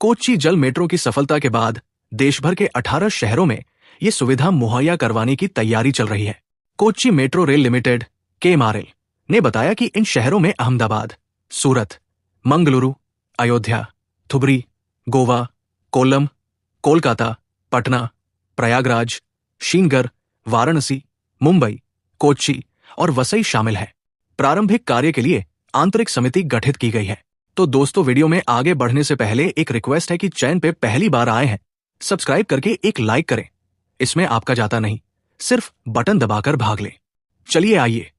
कोच्चि जल मेट्रो की सफलता के बाद देश भर के 18 शहरों में ये सुविधा मुहैया करवाने की तैयारी चल रही है। Kochi metro rail limited KMRL ने बताया कि इन शहरों में अहमदाबाद, सूरत, मंगलुरु, अयोध्या, धुबरी, गोवा, कोल्लम, कोलकाता, पटना, प्रयागराज, श्रीनगर, वाराणसी, मुंबई, कोच्चि और वसई शामिल है। प्रारंभिक कार्य के लिए आंतरिक समिति गठित की गई है। तो दोस्तों, वीडियो में आगे बढ़ने से पहले एक रिक्वेस्ट है कि चैनल पे पहली बार आए हैं, सब्सक्राइब करके एक लाइक करें। इसमें आपका जाता नहीं, सिर्फ बटन दबाकर भाग लें। चलिए आइए।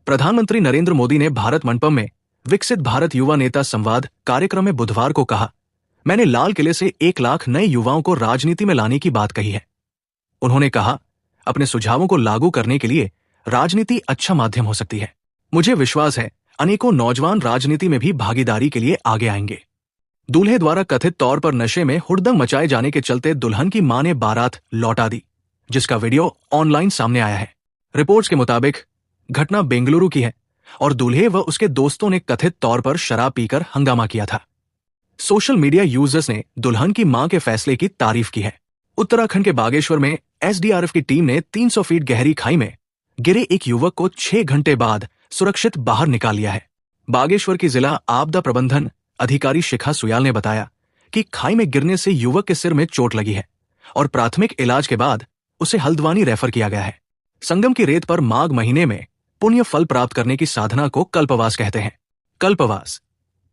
प्रधानमंत्री नरेंद्र मोदी ने भारत मंडपम में विकसित भारत युवा नेता संवाद कार्यक्रम में बुधवार को कहा, मैंने लाल किले से 1 लाख नए युवाओं को राजनीति में लाने की बात कही है। उन्होंने कहा, अपने सुझावों को लागू करने के लिए राजनीति अच्छा माध्यम हो सकती है। मुझे विश्वास है अनेकों नौजवान राजनीति में भी भागीदारी के लिए आगे आएंगे। दूल्हे द्वारा कथित तौर पर नशे में हुड़दंग मचाए जाने के चलते दुल्हन की मां ने बारात लौटा दी, जिसका वीडियो ऑनलाइन सामने आया है। रिपोर्ट्स के मुताबिक घटना बेंगलुरु की है और दूल्हे व उसके दोस्तों ने कथित तौर पर शराब पीकर हंगामा किया था। सोशल मीडिया यूजर्स ने दुल्हन की मां के फैसले की तारीफ की है। उत्तराखंड के बागेश्वर में SDRF की टीम ने 300 फीट गहरी खाई में गिरे एक युवक को 6 घंटे बाद सुरक्षित बाहर निकाल लिया है। बागेश्वर की जिला आपदा प्रबंधन अधिकारी शिखा सुयाल ने बताया कि खाई में गिरने से युवक के सिर में चोट लगी है और प्राथमिक इलाज के बाद उसे हल्द्वानी रेफर किया गया है। संगम की रेत पर माघ महीने में पुण्य फल प्राप्त करने की साधना को कल्पवास कहते हैं। कल्पवास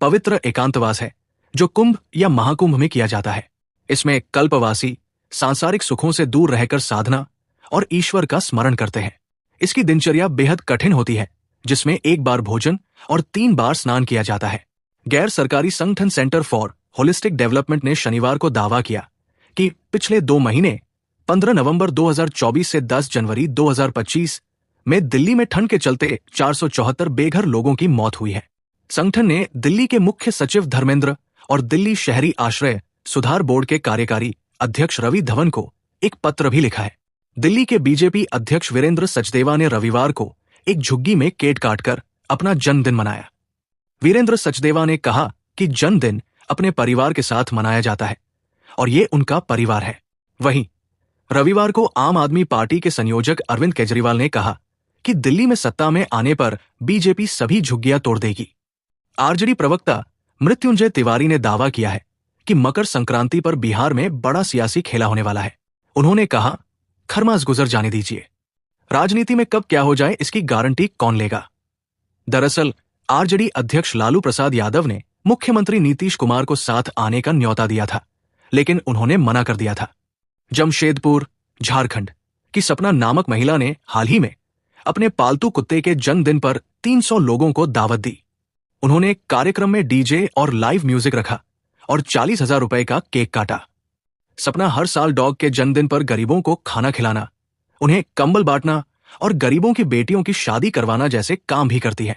पवित्र एकांतवास है जो कुंभ या महाकुंभ में किया जाता है। इसमें कल्पवासी सांसारिक सुखों से दूर रहकर साधना और ईश्वर का स्मरण करते हैं। इसकी दिनचर्या बेहद कठिन होती है, जिसमें 1 बार भोजन और 3 बार स्नान किया जाता है। गैर सरकारी संगठन सेंटर फॉर होलिस्टिक डेवलपमेंट ने शनिवार को दावा किया कि पिछले 2 महीने 15 नवंबर 2024 से 10 जनवरी 2025 में दिल्ली में ठंड के चलते 474 बेघर लोगों की मौत हुई है। संगठन ने दिल्ली के मुख्य सचिव धर्मेंद्र और दिल्ली शहरी आश्रय सुधार बोर्ड के कार्यकारी अध्यक्ष रवि धवन को एक पत्र भी लिखा है। दिल्ली के बीजेपी अध्यक्ष वीरेंद्र सचदेवा ने रविवार को एक झुग्गी में केक काटकर अपना जन्मदिन मनाया। वीरेंद्र सचदेवा ने कहा कि जन्मदिन अपने परिवार के साथ मनाया जाता है और ये उनका परिवार है। वहीं रविवार को आम आदमी पार्टी के संयोजक अरविंद केजरीवाल ने कहा कि दिल्ली में सत्ता में आने पर बीजेपी सभी झुग्गियां तोड़ देगी। आरजेडी प्रवक्ता मृत्युंजय तिवारी ने दावा किया है कि मकर संक्रांति पर बिहार में बड़ा सियासी खेला होने वाला है। उन्होंने कहा, खरमास गुजर जाने दीजिए, राजनीति में कब क्या हो जाए इसकी गारंटी कौन लेगा। दरअसल आरजेडी अध्यक्ष लालू प्रसाद यादव ने मुख्यमंत्री नीतीश कुमार को साथ आने का न्योता दिया था, लेकिन उन्होंने मना कर दिया था। जमशेदपुर, झारखंड की सपना नामक महिला ने हाल ही में अपने पालतू कुत्ते के जन्मदिन पर 300 लोगों को दावत दी। उन्होंने कार्यक्रम में डीजे और लाइव म्यूजिक रखा और 40,000 रुपए का केक काटा। सपना हर साल डॉग के जन्मदिन पर गरीबों को खाना खिलाना, उन्हें कंबल बांटना और गरीबों की बेटियों की शादी करवाना जैसे काम भी करती है।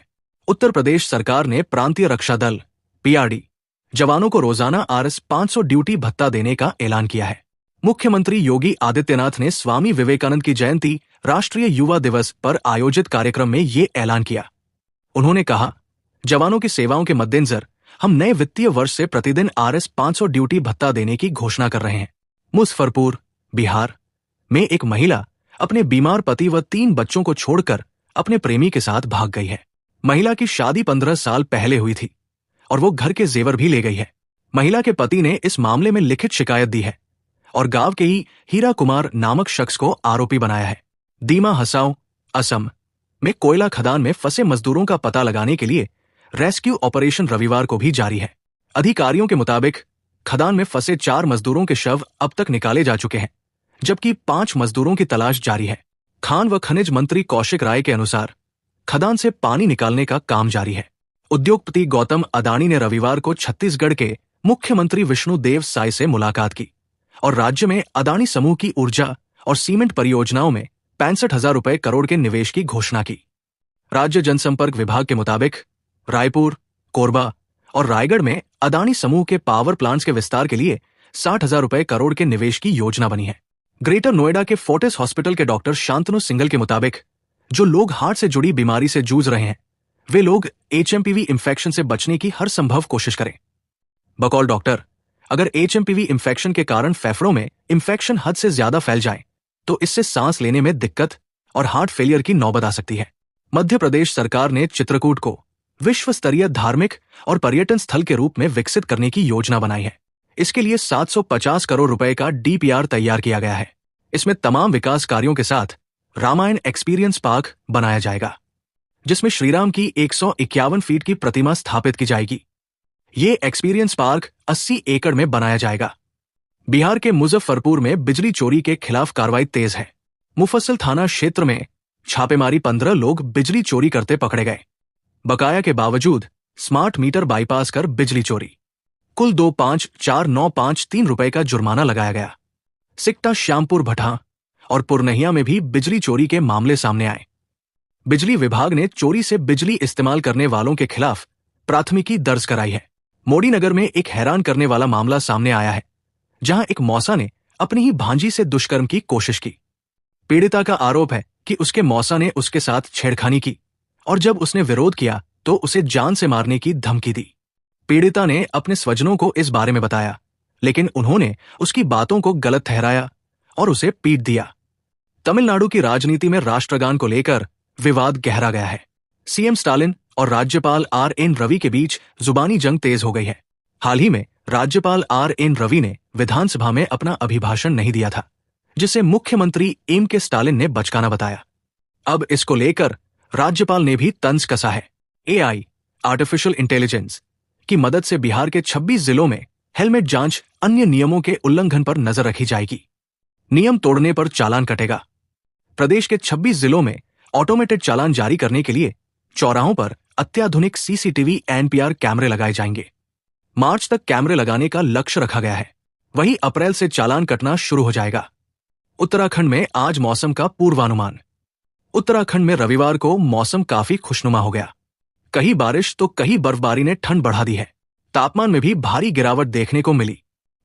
उत्तर प्रदेश सरकार ने प्रांतीय रक्षा दल PRD जवानों को रोजाना Rs 500 ड्यूटी भत्ता देने का ऐलान किया है। मुख्यमंत्री योगी आदित्यनाथ ने स्वामी विवेकानंद की जयंती राष्ट्रीय युवा दिवस पर आयोजित कार्यक्रम में ये ऐलान किया। उन्होंने कहा, जवानों की सेवाओं के मद्देनजर हम नए वित्तीय वर्ष से प्रतिदिन Rs 500 ड्यूटी भत्ता देने की घोषणा कर रहे हैं। मुजफ्फरपुर, बिहार में एक महिला अपने बीमार पति व 3 बच्चों को छोड़कर अपने प्रेमी के साथ भाग गई है। महिला की शादी 15 साल पहले हुई थी और वो घर के जेवर भी ले गई है। महिला के पति ने इस मामले में लिखित शिकायत दी है और गांव के ही हीरा कुमार नामक शख्स को आरोपी बनाया है। दीमा हसाओ, असम में कोयला खदान में फंसे मजदूरों का पता लगाने के लिए रेस्क्यू ऑपरेशन रविवार को भी जारी है। अधिकारियों के मुताबिक खदान में फंसे 4 मजदूरों के शव अब तक निकाले जा चुके हैं, जबकि 5 मजदूरों की तलाश जारी है। खान व खनिज मंत्री कौशिक राय के अनुसार खदान से पानी निकालने का काम जारी है। उद्योगपति गौतम अदानी ने रविवार को छत्तीसगढ़ के मुख्यमंत्री विष्णुदेव साय से मुलाकात की और राज्य में अदानी समूह की ऊर्जा और सीमेंट परियोजनाओं में 65,000 रुपए करोड़ के निवेश की घोषणा की। राज्य जनसंपर्क विभाग के मुताबिक रायपुर, कोरबा और रायगढ़ में अदानी समूह के पावर प्लांट्स के विस्तार के लिए 60,000 रुपए करोड़ के निवेश की योजना बनी है। ग्रेटर नोएडा के फोर्टिस हॉस्पिटल के डॉक्टर शांतनु सिंगल के मुताबिक जो लोग हार्ट से जुड़ी बीमारी से जूझ रहे हैं वे लोग HMPV इंफेक्शन से बचने की हर संभव कोशिश करें। बकौल डॉक्टर, अगर HMPV इंफेक्शन के कारण फेफड़ों में इंफेक्शन हद से ज्यादा फैल जाए तो इससे सांस लेने में दिक्कत और हार्ट फेलियर की नौबत आ सकती है। मध्य प्रदेश सरकार ने चित्रकूट को विश्व स्तरीय धार्मिक और पर्यटन स्थल के रूप में विकसित करने की योजना बनाई है। इसके लिए 750 करोड़ रुपए का DPR तैयार किया गया है। इसमें तमाम विकास कार्यों के साथ रामायण एक्सपीरियंस पार्क बनाया जाएगा, जिसमें श्रीराम की 151 फीट की प्रतिमा स्थापित की जाएगी। ये एक्सपीरियंस पार्क 80 एकड़ में बनाया जाएगा। बिहार के मुजफ्फरपुर में बिजली चोरी के खिलाफ कार्रवाई तेज है। मुफस्सिल थाना क्षेत्र में छापेमारी 15 लोग बिजली चोरी करते पकड़े गए। बकाया के बावजूद स्मार्ट मीटर बाईपास कर बिजली चोरी। कुल 254953 रुपए का जुर्माना लगाया गया। सिकटा, श्यामपुर, भटहा और पुरनहिया में भी बिजली चोरी के मामले सामने आए। बिजली विभाग ने चोरी से बिजली इस्तेमाल करने वालों के खिलाफ प्राथमिकी दर्ज कराई है। मोडीनगर में एक हैरान करने वाला मामला सामने आया है, जहां एक मौसा ने अपनी ही भांजी से दुष्कर्म की कोशिश की। पीड़िता का आरोप है कि उसके मौसा ने उसके साथ छेड़खानी की और जब उसने विरोध किया तो उसे जान से मारने की धमकी दी। पीड़िता ने अपने स्वजनों को इस बारे में बताया, लेकिन उन्होंने उसकी बातों को गलत ठहराया और उसे पीट दिया। तमिलनाडु की राजनीति में राष्ट्रगान को लेकर विवाद गहरा गया है। CM स्टालिन और राज्यपाल RN रवि के बीच जुबानी जंग तेज हो गई है। हाल ही में राज्यपाल RN रवि ने विधानसभा में अपना अभिभाषण नहीं दिया था, जिसे मुख्यमंत्री MK स्टालिन ने बचकाना बताया। अब इसको लेकर राज्यपाल ने भी तंज कसा है। AI आर्टिफिशियल इंटेलिजेंस की मदद से बिहार के 26 जिलों में हेलमेट जांच अन्य नियमों के उल्लंघन पर नजर रखी जाएगी। नियम तोड़ने पर चालान कटेगा। प्रदेश के 26 जिलों में ऑटोमेटेड चालान जारी करने के लिए चौराहों पर अत्याधुनिक CCTV NPR कैमरे लगाए जाएंगे। मार्च तक कैमरे लगाने का लक्ष्य रखा गया है। वहीं अप्रैल से चालान कटना शुरू हो जाएगा। उत्तराखंड में आज मौसम का पूर्वानुमान। उत्तराखंड में रविवार को मौसम काफी खुशनुमा हो गया। कहीं बारिश तो कहीं बर्फबारी ने ठंड बढ़ा दी है। तापमान में भी भारी गिरावट देखने को मिली।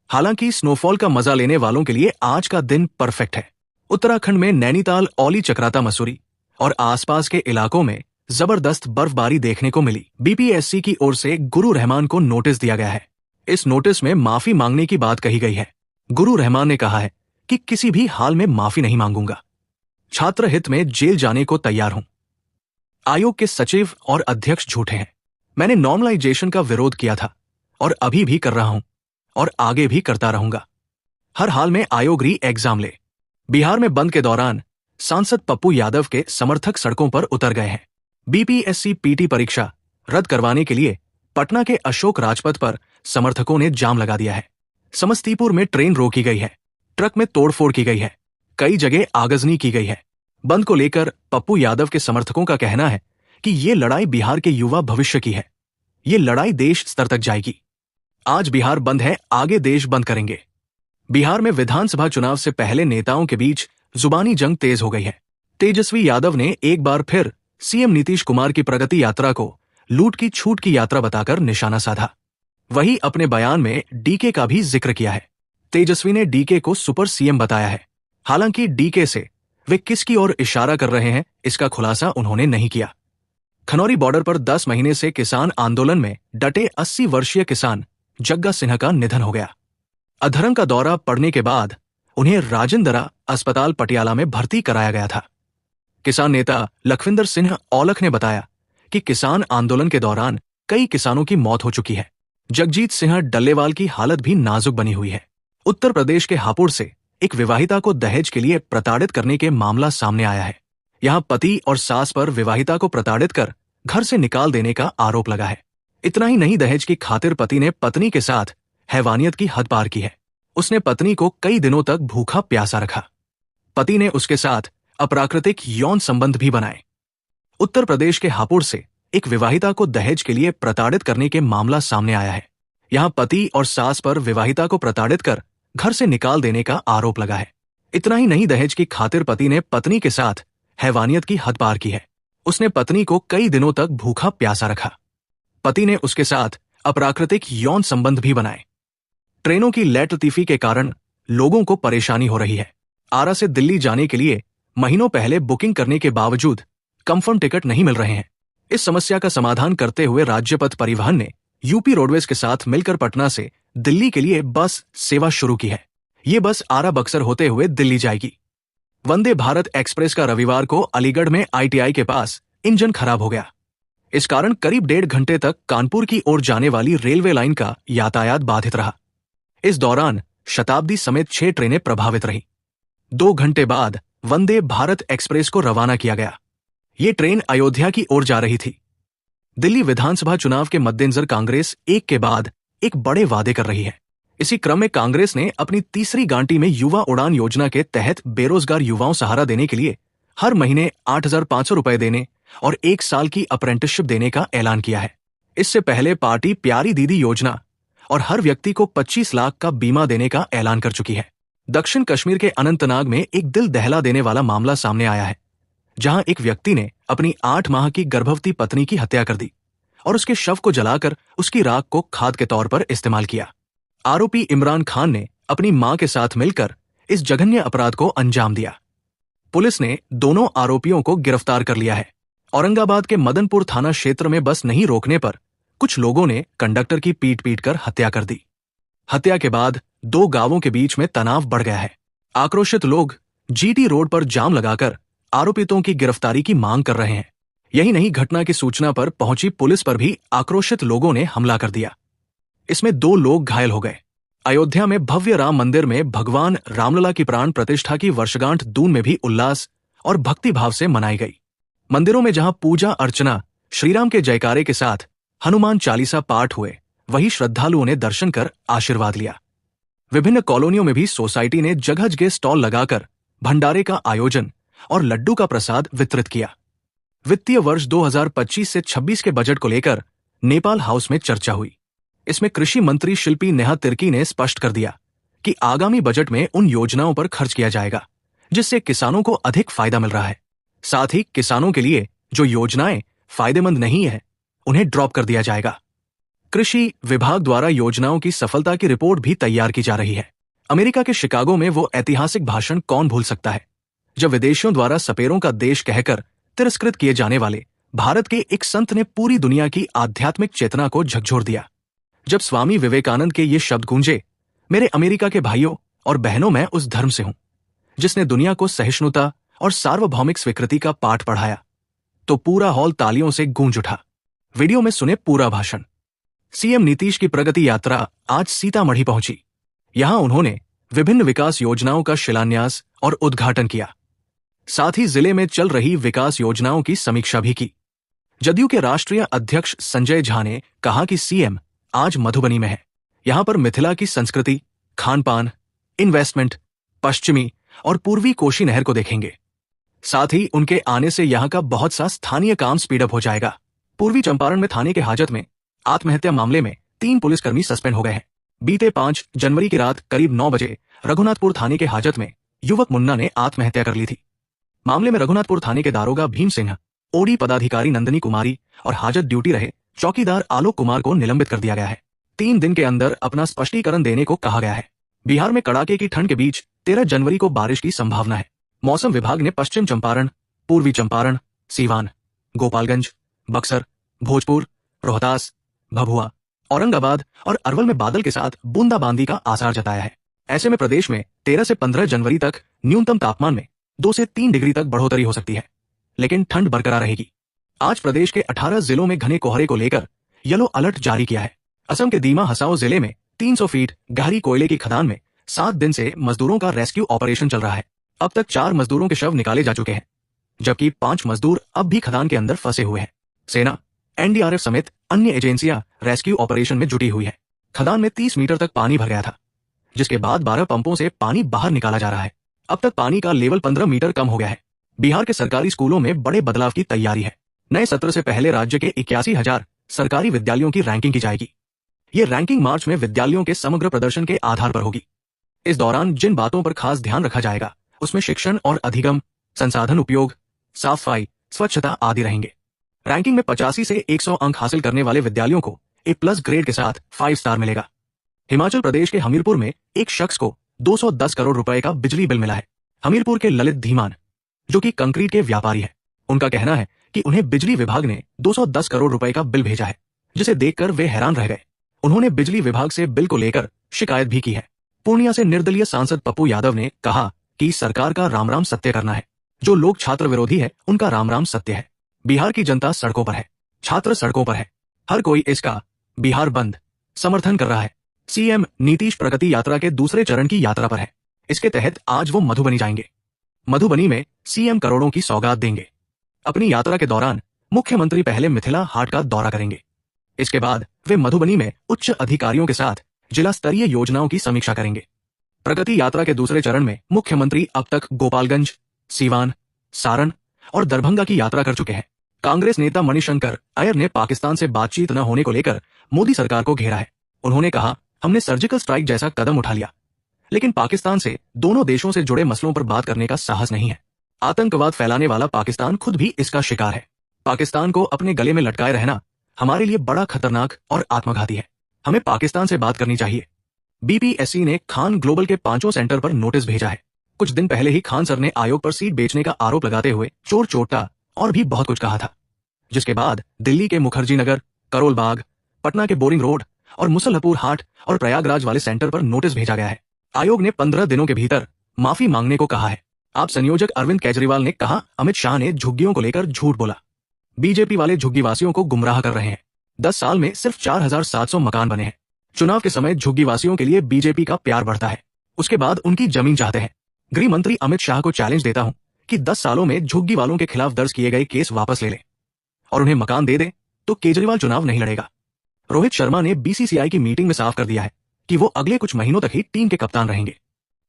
हालांकि स्नोफॉल का मजा लेने वालों के लिए आज का दिन परफेक्ट है। उत्तराखंड में नैनीताल, औली, चक्राता, मसूरी और आसपास के इलाकों में जबरदस्त बर्फबारी देखने को मिली। BPSC की ओर से गुरु रहमान को नोटिस दिया गया है। इस नोटिस में माफी मांगने की बात कही गई है। गुरु रहमान ने कहा है कि किसी भी हाल में माफी नहीं मांगूंगा। छात्र हित में जेल जाने को तैयार हूं। आयोग के सचिव और अध्यक्ष झूठे हैं। मैंने नॉर्मलाइजेशन का विरोध किया था और अभी भी कर रहा हूं और आगे भी करता रहूंगा। हर हाल में आयोग री एग्जाम ले। बिहार में बंद के दौरान सांसद पप्पू यादव के समर्थक सड़कों पर उतर गए हैं। BPSC PT परीक्षा रद्द करवाने के लिए पटना के अशोक राजपथ पर समर्थकों ने जाम लगा दिया है। समस्तीपुर में ट्रेन रोकी गई है। ट्रक में तोड़फोड़ की गई है। कई जगह आगजनी की गई है। बंद को लेकर पप्पू यादव के समर्थकों का कहना है कि ये लड़ाई बिहार के युवा भविष्य की है। ये लड़ाई देश स्तर तक जाएगी। आज बिहार बंद है, आगे देश बंद करेंगे। बिहार में विधानसभा चुनाव से पहले नेताओं के बीच जुबानी जंग तेज हो गई है। तेजस्वी यादव ने एक बार फिर CM नीतीश कुमार की प्रगति यात्रा को लूट की छूट की यात्रा बताकर निशाना साधा। वही अपने बयान में DK का भी जिक्र किया है। तेजस्वी ने DK को सुपर CM बताया है। हालांकि DK से वे किसकी ओर इशारा कर रहे हैं, इसका खुलासा उन्होंने नहीं किया। खनौरी बॉर्डर पर 10 महीने से किसान आंदोलन में डटे 80 वर्षीय किसान जग्गा सिन्हा का निधन हो गया। अधरंग का दौरा पड़ने के बाद उन्हें राजेंद्रा अस्पताल पटियाला में भर्ती कराया गया था। किसान नेता लखविंदर सिंह औलख ने बताया कि किसान आंदोलन के दौरान कई किसानों की मौत हो चुकी है। जगजीत सिंह डल्लेवाल की हालत भी नाजुक बनी हुई है। उत्तर प्रदेश के हापुड़ से एक विवाहिता को दहेज के लिए प्रताड़ित करने के मामला सामने आया है। यहाँ पति और सास पर विवाहिता को प्रताड़ित कर घर से निकाल देने का आरोप लगा है। इतना ही नहीं, दहेज की खातिर पति ने पत्नी के साथ हैवानियत की हद पार की है। उसने पत्नी को कई दिनों तक भूखा प्यासा रखा। पति ने उसके साथ अप्राकृतिक यौन संबंध भी बनाए। उत्तर प्रदेश के हापुड़ से एक विवाहिता को दहेज के लिए प्रताड़ित करने के मामला सामने आया है। यहाँ पति और सास पर विवाहिता को प्रताड़ित कर घर से निकाल देने का आरोप लगा है। इतना ही नहीं, दहेज की खातिर पति ने पत्नी के साथ हैवानियत की हद पार की है। उसने पत्नी को कई दिनों तक भूखा प्यासा रखा। पति ने उसके साथ अप्राकृतिक यौन संबंध भी बनाए। ट्रेनों की लैटलतीफी के कारण लोगों को परेशानी हो रही है। आरा से दिल्ली जाने के लिए महीनों पहले बुकिंग करने के बावजूद कंफर्म टिकट नहीं मिल रहे हैं। इस समस्या का समाधान करते हुए राज्य पथ परिवहन ने UP रोडवेज के साथ मिलकर पटना से दिल्ली के लिए बस सेवा शुरू की है। ये बस आरा बक्सर होते हुए दिल्ली जाएगी। वंदे भारत एक्सप्रेस का रविवार को अलीगढ़ में ITI के पास इंजन खराब हो गया। इस कारण करीब 1.5 घंटे तक कानपुर की ओर जाने वाली रेलवे लाइन का यातायात बाधित रहा। इस दौरान शताब्दी समेत 6 ट्रेनें प्रभावित रहीं। 2 घंटे बाद वंदे भारत एक्सप्रेस को रवाना किया गया। ये ट्रेन अयोध्या की ओर जा रही थी। दिल्ली विधानसभा चुनाव के मद्देनजर कांग्रेस एक के बाद एक बड़े वादे कर रही है। इसी क्रम में कांग्रेस ने अपनी तीसरी गांटी में युवा उड़ान योजना के तहत बेरोजगार युवाओं सहारा देने के लिए हर महीने 8,500 रुपए देने और 1 साल की अप्रेंटिसशिप देने का ऐलान किया है। इससे पहले पार्टी प्यारी दीदी योजना और हर व्यक्ति को 25 लाख का बीमा देने का ऐलान कर चुकी है। दक्षिण कश्मीर के अनंतनाग में एक दिल दहला देने वाला मामला सामने आया है, जहां एक व्यक्ति ने अपनी 8 माह की गर्भवती पत्नी की हत्या कर दी और उसके शव को जलाकर उसकी राख को खाद के तौर पर इस्तेमाल किया। आरोपी इमरान खान ने अपनी मां के साथ मिलकर इस जघन्य अपराध को अंजाम दिया। पुलिस ने दोनों आरोपियों को गिरफ्तार कर लिया है। औरंगाबाद के मदनपुर थाना क्षेत्र में बस नहीं रोकने पर कुछ लोगों ने कंडक्टर की पीट कर हत्या कर दी। हत्या के बाद 2 गांवों के बीच में तनाव बढ़ गया है। आक्रोशित लोग GT रोड पर जाम लगाकर आरोपितों की गिरफ्तारी की मांग कर रहे हैं। यही नहीं, घटना की सूचना पर पहुंची पुलिस पर भी आक्रोशित लोगों ने हमला कर दिया। इसमें 2 लोग घायल हो गए। अयोध्या में भव्य राम मंदिर में भगवान रामलला की प्राण प्रतिष्ठा की वर्षगांठ दून में भी उल्लास और भक्तिभाव से मनाई गई। मंदिरों में जहां पूजा अर्चना श्रीराम के जयकारे के साथ हनुमान चालीसा पाठ हुए, वहीं श्रद्धालुओं ने दर्शन कर आशीर्वाद लिया। विभिन्न कॉलोनियों में भी सोसाइटी ने जगह जगह स्टॉल लगाकर भंडारे का आयोजन और लड्डू का प्रसाद वितरित किया। वित्तीय वर्ष 2025 से 26 के बजट को लेकर नेपाल हाउस में चर्चा हुई। इसमें कृषि मंत्री शिल्पी नेहा तिर्की ने स्पष्ट कर दिया कि आगामी बजट में उन योजनाओं पर खर्च किया जाएगा जिससे किसानों को अधिक फायदा मिल रहा है। साथ ही किसानों के लिए जो योजनाएं फायदेमंद नहीं है, उन्हें ड्रॉप कर दिया जाएगा। कृषि विभाग द्वारा योजनाओं की सफलता की रिपोर्ट भी तैयार की जा रही है। अमेरिका के शिकागो में वो ऐतिहासिक भाषण कौन भूल सकता है, जब विदेशियों द्वारा सपेरों का देश कहकर तिरस्कृत किए जाने वाले भारत के एक संत ने पूरी दुनिया की आध्यात्मिक चेतना को झकझोर दिया। जब स्वामी विवेकानंद के ये शब्द गूंजे, मेरे अमेरिका के भाइयों और बहनों, मैं उस धर्म से हूं जिसने दुनिया को सहिष्णुता और सार्वभौमिक स्वीकृति का पाठ पढ़ाया, तो पूरा हॉल तालियों से गूंज उठा। वीडियो में सुने पूरा भाषण। CM नीतीश की प्रगति यात्रा आज सीतामढ़ी पहुंची। यहां उन्होंने विभिन्न विकास योजनाओं का शिलान्यास और उद्घाटन किया। साथ ही जिले में चल रही विकास योजनाओं की समीक्षा भी की। जदयू के राष्ट्रीय अध्यक्ष संजय झा ने कहा कि CM आज मधुबनी में है। यहां पर मिथिला की संस्कृति, खान पान, इन्वेस्टमेंट, पश्चिमी और पूर्वी कोशी नहर को देखेंगे। साथ ही उनके आने से यहां का बहुत सा स्थानीय काम स्पीडअप हो जाएगा। पूर्वी चंपारण में थाने के हाजत में आत्महत्या मामले में 3 पुलिसकर्मी सस्पेंड हो गए हैं। बीते 5 जनवरी की रात करीब 9 बजे रघुनाथपुर थाने के हाजत में युवक मुन्ना ने आत्महत्या कर ली थी। मामले में रघुनाथपुर थाने के दारोगा भीम सिंह, OD पदाधिकारी नंदिनी कुमारी और हाजत ड्यूटी रहे चौकीदार आलोक कुमार को निलंबित कर दिया गया है। 3 दिन के अंदर अपना स्पष्टीकरण देने को कहा गया है। बिहार में कड़ाके की ठंड के बीच 13 जनवरी को बारिश की संभावना है। मौसम विभाग ने पश्चिम चंपारण, पूर्वी चंपारण, सीवान, गोपालगंज, बक्सर, भोजपुर, रोहतास, भभुआ, औरंगाबाद और अरवल में बादल के साथ बूंदाबांदी का आसार जताया है। ऐसे में प्रदेश में 13 से 15 जनवरी तक न्यूनतम तापमान में 2 से 3 डिग्री तक बढ़ोतरी हो सकती है, लेकिन ठंड बरकरार रहेगी। आज प्रदेश के 18 जिलों में घने कोहरे को लेकर येलो अलर्ट जारी किया है। असम के दीमा हसाओ जिले में 300 फीट गहरी कोयले की खदान में 7 दिन से मजदूरों का रेस्क्यू ऑपरेशन चल रहा है। अब तक 4 मजदूरों के शव निकाले जा चुके हैं, जबकि 5 मजदूर अब भी खदान के अंदर फंसे हुए हैं। सेना, NDRF समेत अन्य एजेंसियां रेस्क्यू ऑपरेशन में जुटी हुई है। खदान में 30 मीटर तक पानी भर गया था, जिसके बाद 12 पंपों से पानी बाहर निकाला जा रहा है। अब तक पानी का लेवल 15 मीटर कम हो गया है। बिहार के सरकारी स्कूलों में बड़े बदलाव की तैयारी है। नए सत्र से पहले राज्य के 81,000 सरकारी विद्यालयों की रैंकिंग की जाएगी। ये रैंकिंग मार्च में विद्यालयों के समग्र प्रदर्शन के आधार पर होगी। इस दौरान जिन बातों पर खास ध्यान रखा जाएगा, उसमें शिक्षण और अधिगम, संसाधन उपयोग, साफ सफाई, स्वच्छता आदि रहेंगे। रैंकिंग में 85 से 100 अंक हासिल करने वाले विद्यालयों को A+ ग्रेड के साथ 5 स्टार मिलेगा। हिमाचल प्रदेश के हमीरपुर में एक शख्स को 210 करोड़ रुपए का बिजली बिल मिला है। हमीरपुर के ललित धीमान, जो कि कंक्रीट के व्यापारी है, उनका कहना है कि उन्हें बिजली विभाग ने 210 करोड़ रुपए का बिल भेजा है, जिसे देखकर वे हैरान रह गए। उन्होंने बिजली विभाग से बिल को लेकर शिकायत भी की है। पूर्णिया से निर्दलीय सांसद पप्पू यादव ने कहा कि सरकार का राम राम सत्य करना है। जो लोग छात्र विरोधी है उनका राम राम सत्य है। बिहार की जनता सड़कों पर है, छात्र सड़कों पर है, हर कोई इसका बिहार बंद समर्थन कर रहा है। सीएम नीतीश प्रगति यात्रा के दूसरे चरण की यात्रा पर है। इसके तहत आज वो मधुबनी जाएंगे। मधुबनी में सीएम करोड़ों की सौगात देंगे। अपनी यात्रा के दौरान मुख्यमंत्री पहले मिथिला हाट का दौरा करेंगे। इसके बाद वे मधुबनी में उच्च अधिकारियों के साथ जिला स्तरीय योजनाओं की समीक्षा करेंगे। प्रगति यात्रा के दूसरे चरण में मुख्यमंत्री अब तक गोपालगंज, सीवान, सारण और दरभंगा की यात्रा कर चुके हैं। कांग्रेस नेता मणिशंकर अय्यर ने पाकिस्तान से बातचीत न होने को लेकर मोदी सरकार को घेरा है। उन्होंने कहा, हमने सर्जिकल स्ट्राइक जैसा कदम उठा लिया, लेकिन पाकिस्तान से दोनों देशों से जुड़े मसलों पर बात करने का साहस नहीं है। आतंकवाद फैलाने वाला पाकिस्तान खुद भी इसका शिकार है। पाकिस्तान को अपने गले में लटकाए रहना हमारे लिए बड़ा खतरनाक और आत्मघाती है। हमें पाकिस्तान से बात करनी चाहिए। बीपीएससी ने खान ग्लोबल के 5 सेंटर पर नोटिस भेजा है। कुछ दिन पहले ही खान सर ने आयोग पर सीट बेचने का आरोप लगाते हुए चोर चोटा और भी बहुत कुछ कहा था, जिसके बाद दिल्ली के मुखर्जी नगर, करोल बाग, पटना के बोरिंग रोड और मुसल्लहपुर हाट और प्रयागराज वाले सेंटर पर नोटिस भेजा गया है। आयोग ने 15 दिनों के भीतर माफी मांगने को कहा है। आप संयोजक अरविंद केजरीवाल ने कहा, अमित शाह ने झुग्गियों को लेकर झूठ बोला। बीजेपी वाले झुग्गीवासियों को गुमराह कर रहे हैं। 10 साल में सिर्फ 4700 मकान बने हैं। चुनाव के समय झुग्गीवासियों के लिए बीजेपी का प्यार बढ़ता है, उसके बाद उनकी जमीन चाहते हैं। गृह मंत्री अमित शाह को चैलेंज देता हूं कि 10 सालों में झुग्गी वालों के खिलाफ दर्ज किए गए केस वापस ले लें और उन्हें मकान दे दें, तो केजरीवाल चुनाव नहीं लड़ेगा। रोहित शर्मा ने बीसीसीआई की मीटिंग में साफ कर दिया है कि वो अगले कुछ महीनों तक ही टीम के कप्तान रहेंगे।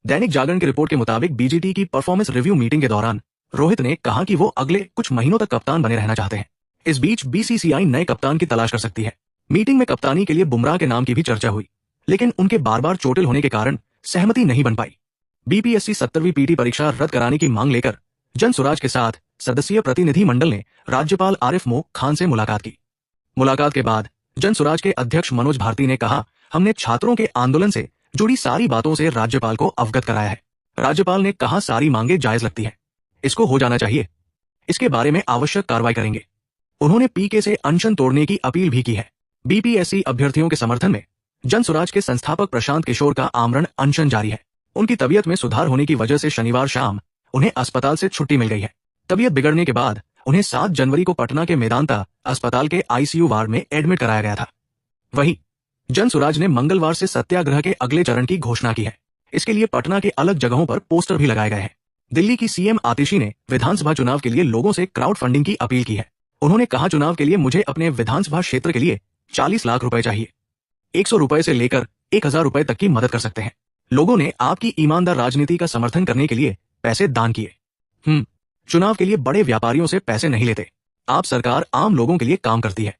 दैनिक जागरण की रिपोर्ट के मुताबिक बीजीटी की परफॉर्मेंस रिव्यू मीटिंग के दौरान रोहित ने कहा कि वो अगले कुछ महीनों तक कप्तान बने रहना चाहते हैं। इस बीच बीसीसीआई नए कप्तान की तलाश कर सकती है। मीटिंग में कप्तानी के लिए बुमराह के नाम की भी चर्चा हुई, लेकिन उनके बार बार चोटिल होने के कारण सहमति नहीं बन पाई। बीपीएससी 70वीं पीटी परीक्षा रद्द कराने की मांग लेकर जनसुराज के साथ सदस्यीय प्रतिनिधि मंडल ने राज्यपाल आरिफ मोह खान से मुलाकात की। मुलाकात के बाद जनसुराज के अध्यक्ष मनोज भारती ने कहा, हमने छात्रों के आंदोलन से जुड़ी सारी बातों से राज्यपाल को अवगत कराया है। राज्यपाल ने कहा, सारी मांगे जायज लगती है, इसको हो जाना चाहिए, इसके बारे में आवश्यक कार्रवाई करेंगे। उन्होंने पीके से अनशन तोड़ने की अपील भी की है। बीपीएससी अभ्यर्थियों के समर्थन में जनसुराज के संस्थापक प्रशांत किशोर का आमरण अनशन जारी है। उनकी तबीयत में सुधार होने की वजह से शनिवार शाम उन्हें अस्पताल से छुट्टी मिल गई है। तबीयत बिगड़ने के बाद उन्हें 7 जनवरी को पटना के मेदांता अस्पताल के आईसीयू वार्ड में एडमिट कराया गया था। वहीं जनसुराज ने मंगलवार से सत्याग्रह के अगले चरण की घोषणा की है। इसके लिए पटना के अलग जगहों पर पोस्टर भी लगाए गए हैं। दिल्ली की सीएम आतिशी ने विधानसभा चुनाव के लिए लोगों से क्राउड फंडिंग की अपील की है। उन्होंने कहा, चुनाव के लिए मुझे अपने विधानसभा क्षेत्र के लिए 40 लाख रुपए चाहिए। 100 रुपए से लेकर 1000 रुपए तक की मदद कर सकते हैं। लोगों ने आपकी ईमानदार राजनीति का समर्थन करने के लिए पैसे दान किए। चुनाव के लिए बड़े व्यापारियों से पैसे नहीं लेते। आप सरकार आम लोगों के लिए काम करती है।